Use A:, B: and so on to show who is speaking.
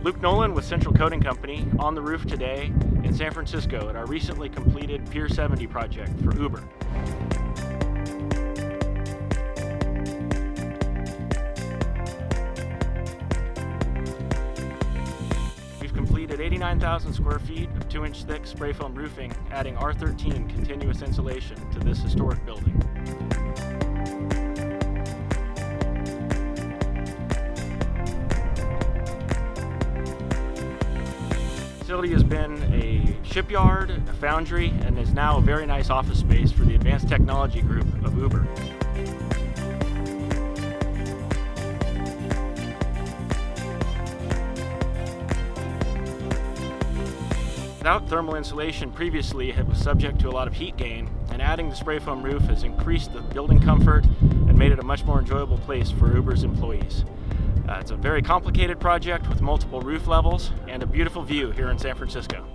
A: Luke Nolan with Central Coating Company on the roof today in San Francisco at our recently completed Pier 70 project for Uber. We've completed 89,000 square feet of 2-inch thick spray foam roofing, adding R13 continuous insulation to this historic building. The facility has been a shipyard, a foundry, and is now a very nice office space for the advanced technology group of Uber. Without thermal insulation previously, it was subject to a lot of heat gain, and adding the spray foam roof has increased the building comfort and made it a much more enjoyable place for Uber's employees. It's a very complicated project with multiple roof levels and a beautiful view here in San Francisco.